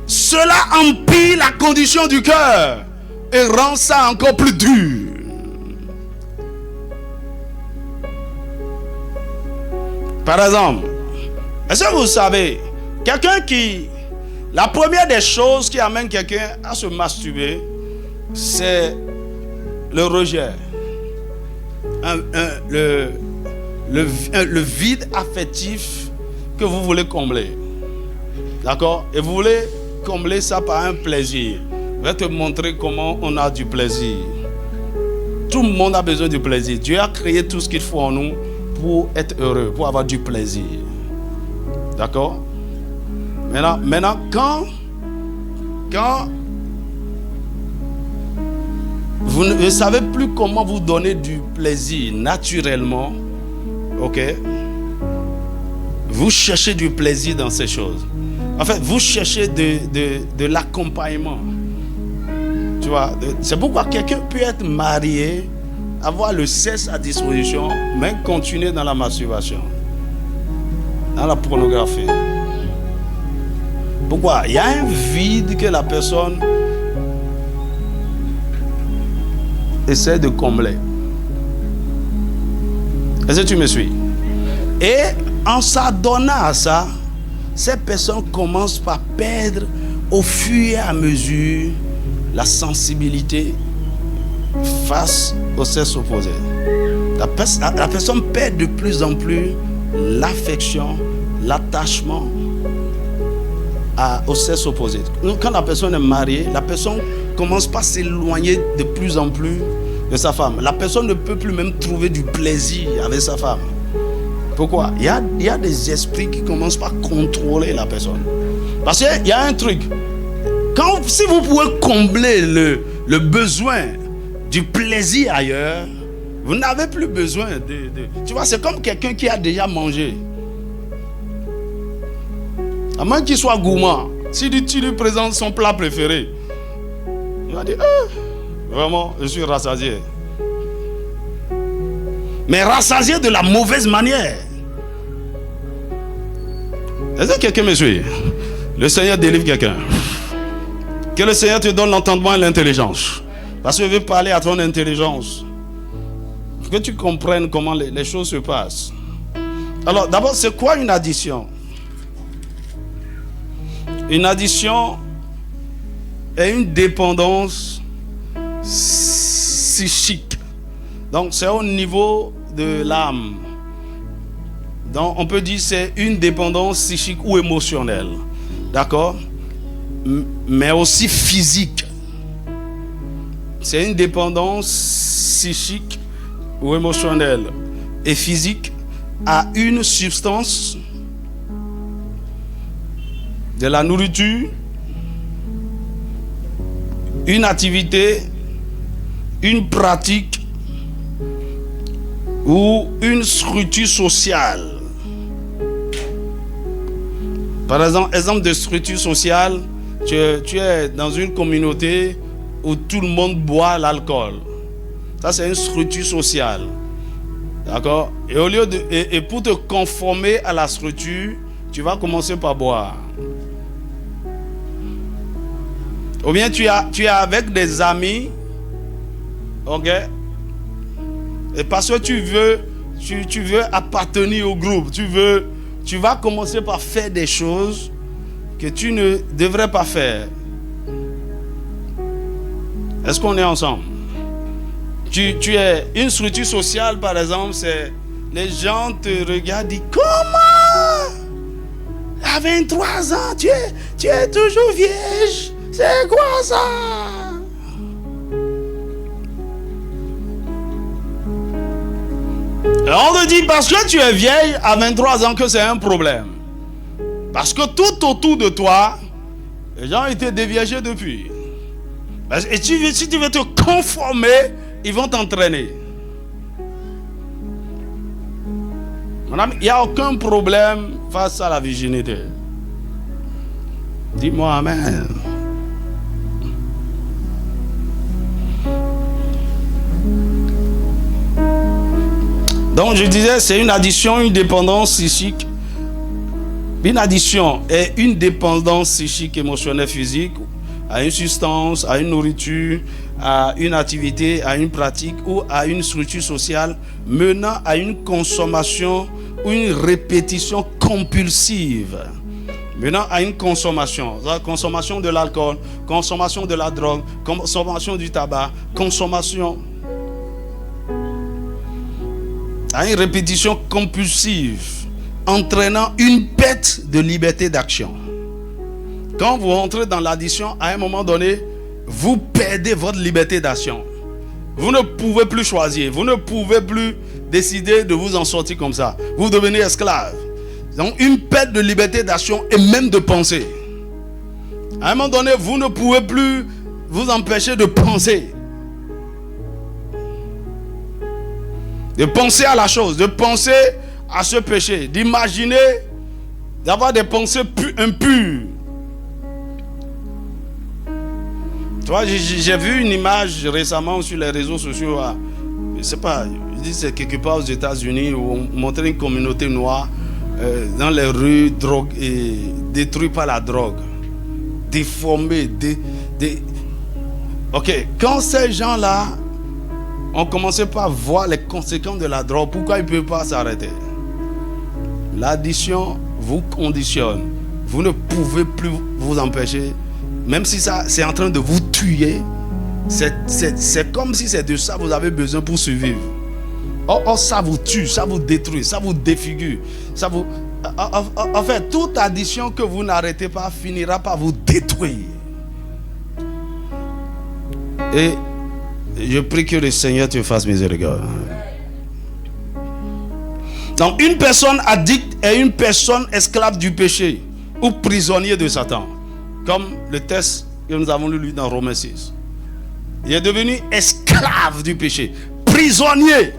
cela empire la condition du cœur et rend ça encore plus dur. Par exemple, est-ce que vous savez, la première des choses qui amène quelqu'un à se masturber, c'est le rejet. Le vide affectif que vous voulez combler. D'accord? Et vous voulez combler ça par un plaisir. Je vais te montrer comment on a du plaisir. Tout le monde a besoin du plaisir. Dieu a créé tout ce qu'il faut en nous pour être heureux, pour avoir du plaisir. D'accord? Maintenant, quand vous ne savez plus comment vous donner du plaisir naturellement, ok? Vous cherchez du plaisir dans ces choses. En fait, vous cherchez de l'accompagnement. Tu vois, c'est pourquoi quelqu'un peut être marié, avoir le sexe à disposition, mais continuer dans la masturbation, dans la pornographie. Pourquoi? Il y a un vide que la personne essaie de combler. Est-ce que tu me suis? Et en s'adonnant à ça, ces personnes commencent par perdre au fur et à mesure la sensibilité face au sexe opposé. La personne perd de plus en plus l'affection, l'attachement au sexe opposé. Quand la personne est mariée, la personne commence par s'éloigner de plus en plus de sa femme. La personne ne peut plus même trouver du plaisir avec sa femme. Pourquoi? Il y a des esprits qui commencent par contrôler la personne. Parce qu'il y a un truc. Si vous pouvez combler le besoin du plaisir ailleurs, vous n'avez plus besoin de... Tu vois, c'est comme quelqu'un qui a déjà mangé. À moins qu'il soit gourmand, si tu lui présentes son plat préféré, il va dire, vraiment, je suis rassasié. Mais rassasié de la mauvaise manière. Est-ce que quelqu'un me suit? Le Seigneur délivre quelqu'un. Que le Seigneur te donne l'entendement et l'intelligence. Parce que je veux parler à ton intelligence. Que tu comprennes comment les choses se passent. Alors, d'abord, c'est quoi une addiction? Une addiction est une dépendance psychique. Donc, c'est au niveau de l'âme. Donc, on peut dire que c'est une dépendance psychique ou émotionnelle. D'accord? Mais aussi physique. C'est une dépendance psychique ou émotionnelle et physique à une substance, de la nourriture, une activité, une pratique ou une structure sociale. Par exemple de structure sociale, tu es dans une communauté où tout le monde boit l'alcool. Ça, c'est une structure sociale. D'accord? Et pour te conformer à la structure, tu vas commencer par boire. Ou bien tu es avec des amis, ok? Et parce que tu veux appartenir au groupe, tu vas commencer par faire des choses que tu ne devrais pas faire. Est-ce qu'on est ensemble? Tu es une structure sociale, par exemple, c'est les gens te regardent et disent, comment? À 23 ans, tu es toujours vierge. C'est quoi ça? Et on te dit parce que tu es vieille à 23 ans que c'est un problème. Parce que tout autour de toi, les gens étaient déviégés depuis. Et si tu veux te conformer, ils vont t'entraîner. Madame, il n'y a aucun problème face à la virginité. Dis-moi amen. Donc je disais, c'est une addiction, une dépendance psychique. Une addiction est une dépendance psychique, émotionnelle, physique à une substance, à une nourriture, à une activité, à une pratique ou à une structure sociale menant à une consommation ou une répétition compulsive. Menant à une consommation, la consommation de l'alcool, consommation de la drogue, consommation du tabac, consommation à une répétition compulsive, entraînant une perte de liberté d'action. Quand vous entrez dans l'addiction, à un moment donné, vous perdez votre liberté d'action. Vous ne pouvez plus choisir, vous ne pouvez plus décider de vous en sortir comme ça. Vous devenez esclave. Donc une perte de liberté d'action et même de penser. À un moment donné, vous ne pouvez plus vous empêcher de penser. De penser à la chose, de penser à ce péché, d'imaginer, d'avoir des pensées impures. Tu vois, j'ai vu une image récemment sur les réseaux sociaux. Je ne sais pas, je dis c'est quelque part aux États-Unis où on montrait une communauté noire dans les rues, drogue et détruite par la drogue. déformés. Ok, quand ces gens-là ont commencé par voir les conséquences de la drogue, pourquoi ils ne peuvent pas s'arrêter? L'addiction vous conditionne. Vous ne pouvez plus vous empêcher. Même si ça, c'est en train de vous tuer, c'est comme si c'est de ça que vous avez besoin pour survivre. Or, ça vous tue, ça vous détruit, ça vous défigure. Ça vous... En fait, toute addiction que vous n'arrêtez pas finira par vous détruire. Et je prie que le Seigneur te fasse miséricorde. Donc, une personne addicte est une personne esclave du péché ou prisonnier de Satan. Comme le texte que nous avons lu dans Romains 6. Il est devenu esclave du péché, prisonnier.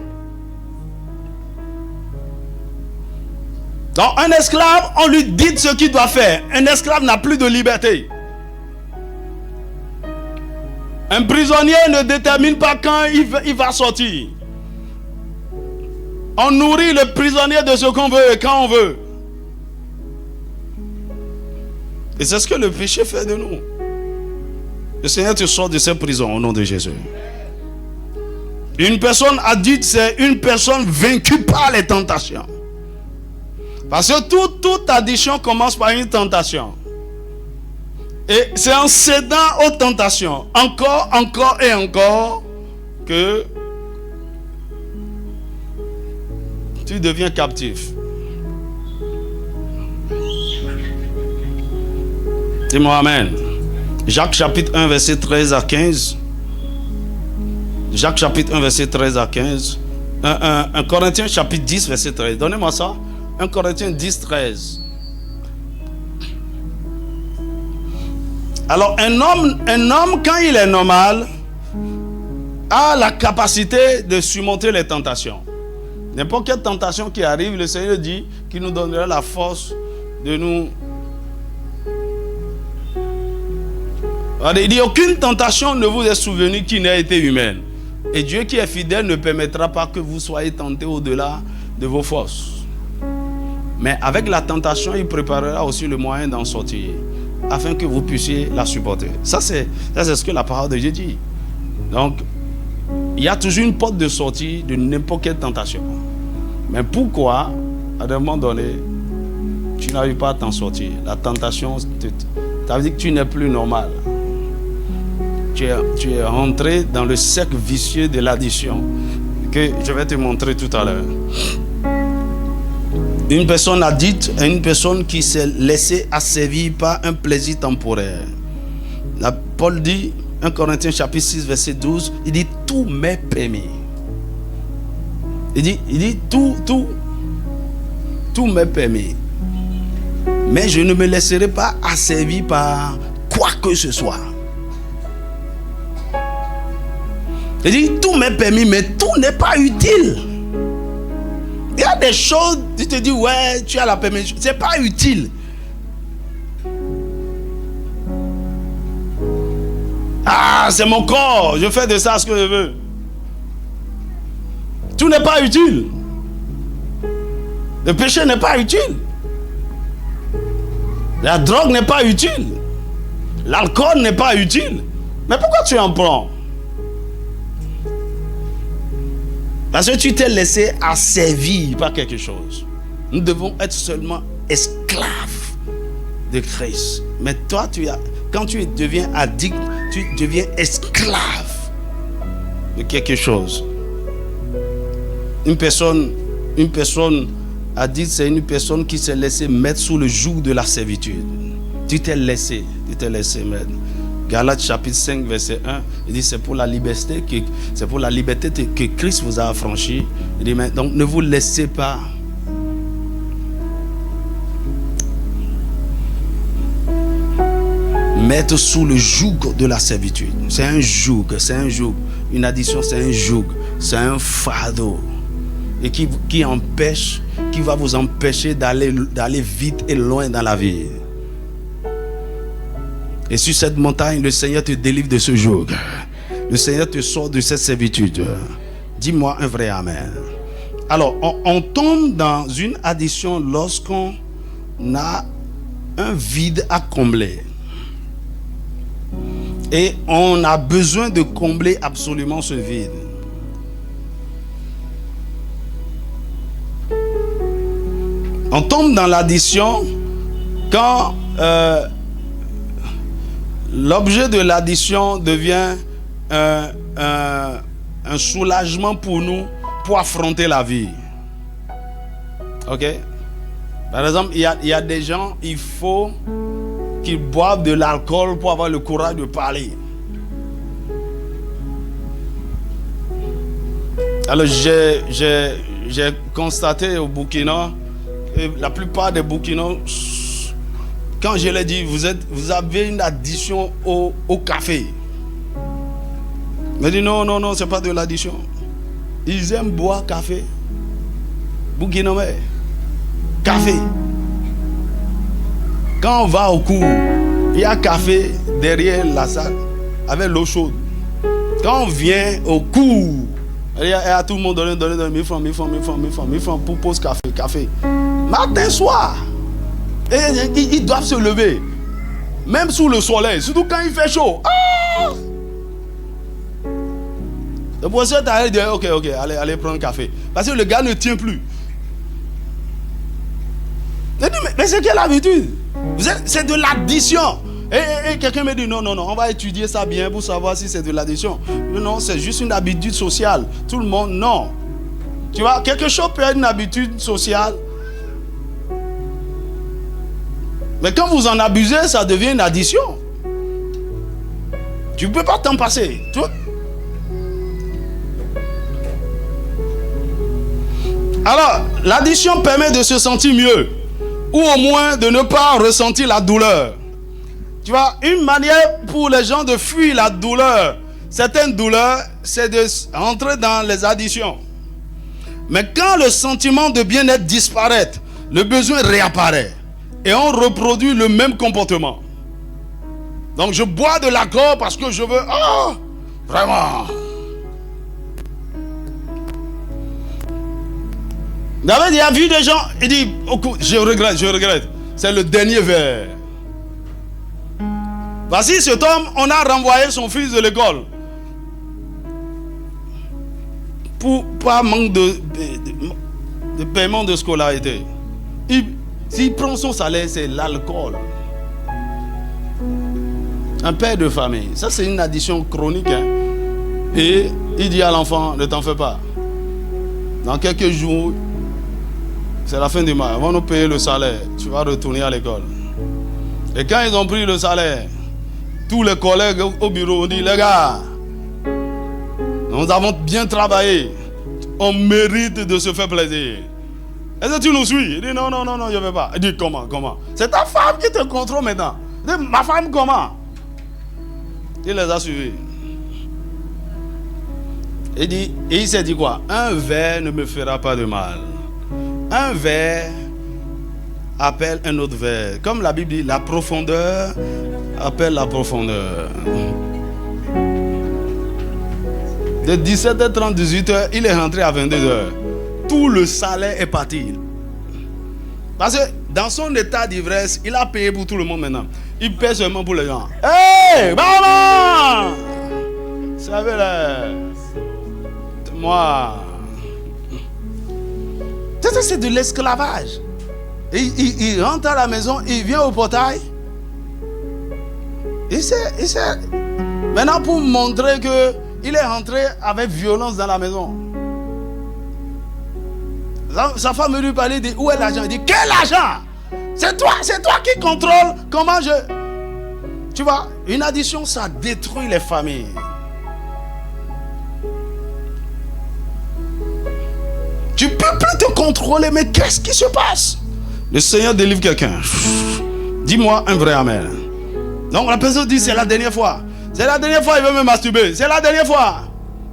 Donc, un esclave, on lui dit ce qu'il doit faire. Un esclave n'a plus de liberté. Un prisonnier ne détermine pas quand il va sortir. On nourrit le prisonnier de ce qu'on veut et quand on veut. Et c'est ce que le péché fait de nous. Le Seigneur te sort de cette prison au nom de Jésus. Une personne adulte, c'est une personne vaincue par les tentations. Parce que toute addiction commence par une tentation. Et c'est en cédant aux tentations, encore et encore, que tu deviens captif. Dis-moi amen. Jacques chapitre 1 verset 13 à 15. Jacques chapitre 1 verset 13 à 15. 1 Corinthiens chapitre 10 verset 13. Donnez-moi ça. 1 Corinthiens 10, 13. Alors un homme quand il est normal a la capacité de surmonter les tentations. N'importe quelle tentation qui arrive, le Seigneur dit qu'il nous donnera la force de nous... Il dit aucune tentation ne vous est souvenue qui n'ait été humaine. Et Dieu qui est fidèle ne permettra pas que vous soyez tentés au-delà de vos forces. Mais avec la tentation, il préparera aussi le moyen d'en sortir, afin que vous puissiez la supporter. Ça c'est ce que la parole de Dieu dit. Donc, il y a toujours une porte de sortie de n'importe quelle tentation. Mais pourquoi, à un moment donné, tu n'arrives pas à t'en sortir? La tentation, ça veut dire que tu n'es plus normal. Tu es rentré dans le cercle vicieux de l'addiction, que je vais te montrer tout à l'heure. Une personne addicte est une personne qui s'est laissée asservir par un plaisir temporaire. Paul dit, 1 Corinthiens chapitre 6 verset 12, il dit tout m'est permis. Il dit tout m'est permis. Mais je ne me laisserai pas asservir par quoi que ce soit. Il dit tout m'est permis, mais tout n'est pas utile. Il y a des choses, tu te dis, ouais, tu as la permission, c'est pas utile. Ah, c'est mon corps, je fais de ça ce que je veux. Tout n'est pas utile. Le péché n'est pas utile. La drogue n'est pas utile. L'alcool n'est pas utile. Mais pourquoi tu en prends? Parce que tu t'es laissé asservir par quelque chose. Nous devons être seulement esclaves de Christ. Mais toi, quand tu deviens addict, tu deviens esclave de quelque chose. Une personne addicte, c'est une personne qui s'est laissée mettre sous le joug de la servitude. Tu t'es laissé mettre. Galates chapitre 5 verset 1, il dit c'est pour la liberté que Christ vous a affranchi. Il dit donc ne vous laissez pas mettre sous le joug de la servitude. C'est un joug. Une addiction, c'est un joug, c'est un fardeau et qui va vous empêcher d'aller vite et loin dans la vie. Et sur cette montagne, le Seigneur te délivre de ce joug. Le Seigneur te sort de cette servitude. Dis-moi un vrai amen. Alors, on tombe dans une addiction lorsqu'on a un vide à combler. Et on a besoin de combler absolument ce vide. On tombe dans l'addition quand l'objet de l'addition devient un soulagement pour nous pour affronter la vie. Ok? Par exemple, il y a des gens, il faut qu'ils boivent de l'alcool pour avoir le courage de parler. Alors j'ai constaté au Burkina, et la plupart des Burkinabés, quand je leur dis vous avez une addiction au café, ils me disent non, c'est pas de l'addition. Ils aiment boire café. Burkinabé, café. Quand on va au cours, il y a café derrière la salle avec l'eau chaude. Quand on vient au cours, il y a tout le monde donne 1000 francs pour pause café. Matin, soir. Et ils doivent se lever. Même sous le soleil, surtout quand il fait chaud. Ah! Le professeur t'a dit ok, allez prendre un café. Parce que le gars ne tient plus. Mais c'est quelle habitude? C'est de l'addition. Et quelqu'un me dit non, on va étudier ça bien pour savoir si c'est de l'addiction. Non, c'est juste une habitude sociale. Tout le monde, non. Tu vois, quelque chose peut être une habitude sociale. Mais quand vous en abusez, ça devient une addition. Tu ne peux pas t'en passer. Alors, l'addition permet de se sentir mieux. Ou au moins de ne pas ressentir la douleur. Tu vois, une manière pour les gens de fuir la douleur, certaines douleurs, c'est de rentrer dans les addictions. Mais quand le sentiment de bien-être disparaît, le besoin réapparaît. Et on reproduit le même comportement. Donc je bois de l'alcool parce que je veux... Oh, vraiment. David, il a vu des gens, il dit, je regrette. C'est le dernier verre. Voici cet homme, on a renvoyé son fils de l'école. Pour pas manque de paiement de scolarité. S'il prend son salaire, c'est l'alcool. Un père de famille. Ça, c'est une addiction chronique. Hein? Et il dit à l'enfant, ne t'en fais pas. Dans quelques jours, c'est la fin du mois. Ils vont nous payer le salaire. Tu vas retourner à l'école. Et quand ils ont pris le salaire, tous les collègues au bureau ont dit, les gars, nous avons bien travaillé. On mérite de se faire plaisir. Est-ce que tu nous suis? Il dit non, je ne vais pas. Il dit comment? C'est ta femme qui te contrôle maintenant. Il dit, ma femme comment? Il les a suivis. Et il s'est dit quoi? Un verre ne me fera pas de mal. Un verre appelle un autre verre. Comme la Bible dit, la profondeur appelle la profondeur. De 17h30, 18h, il est rentré à 22h. Tout le salaire est parti. Parce que dans son état d'ivresse, il a payé pour tout le monde maintenant. Il paie seulement pour les gens. Hey, maman! Savez-le. Moi. C'est de l'esclavage. Il rentre à la maison, il vient au portail. Il sait. Maintenant, pour montrer qu'il est rentré avec violence dans la maison. Sa femme lui parlait, dit où est l'argent? Il dit quel argent? C'est toi qui contrôle comment je... Tu vois, une addiction, ça détruit les familles. Tu peux plus te contrôler, mais qu'est-ce qui se passe? Le Seigneur délivre quelqu'un. Dis-moi un vrai amen. Donc la personne dit c'est la dernière fois. C'est la dernière fois il veut me masturber. C'est la dernière fois.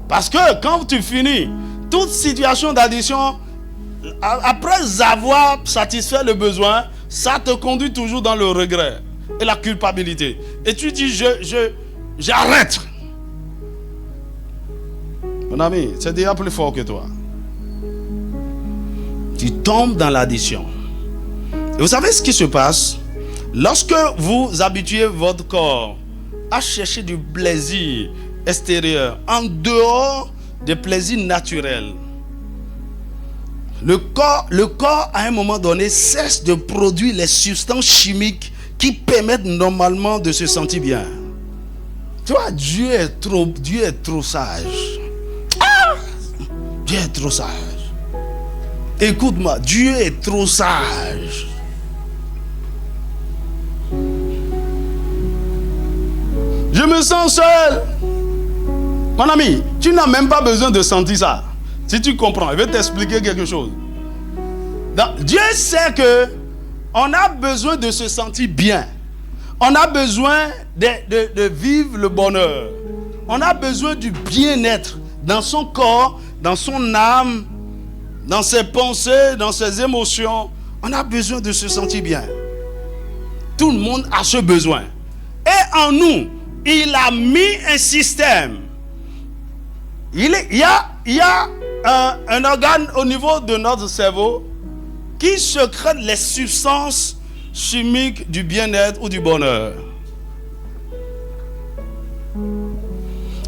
Parce que quand tu finis, toute situation d'addiction, après avoir satisfait le besoin, ça te conduit toujours dans le regret et la culpabilité. Et tu dis j'arrête. Mon ami, c'est déjà plus fort que toi. Tu tombes dans l'addiction. Et vous savez ce qui se passe? Lorsque vous habituez votre corps à chercher du plaisir extérieur en dehors des plaisirs naturels, le corps à un moment donné cesse de produire les substances chimiques qui permettent normalement de se sentir bien. Tu vois, Dieu est trop sage. Dieu est trop sage. Écoute-moi, Dieu est trop sage. Je me sens seul. Mon ami, tu n'as même pas besoin de sentir ça. Si tu comprends, je vais t'expliquer quelque chose. Dieu sait que on a besoin de se sentir bien. On a besoin de vivre le bonheur. On a besoin du bien-être dans son corps, dans son âme, dans ses pensées, dans ses émotions. On a besoin de se sentir bien. Tout le monde a ce besoin. Et en nous, il a mis un système. Il y a un organe au niveau de notre cerveau qui sécrète les substances chimiques du bien-être ou du bonheur.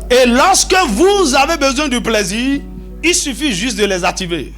Et lorsque vous avez besoin du plaisir, il suffit juste de les activer.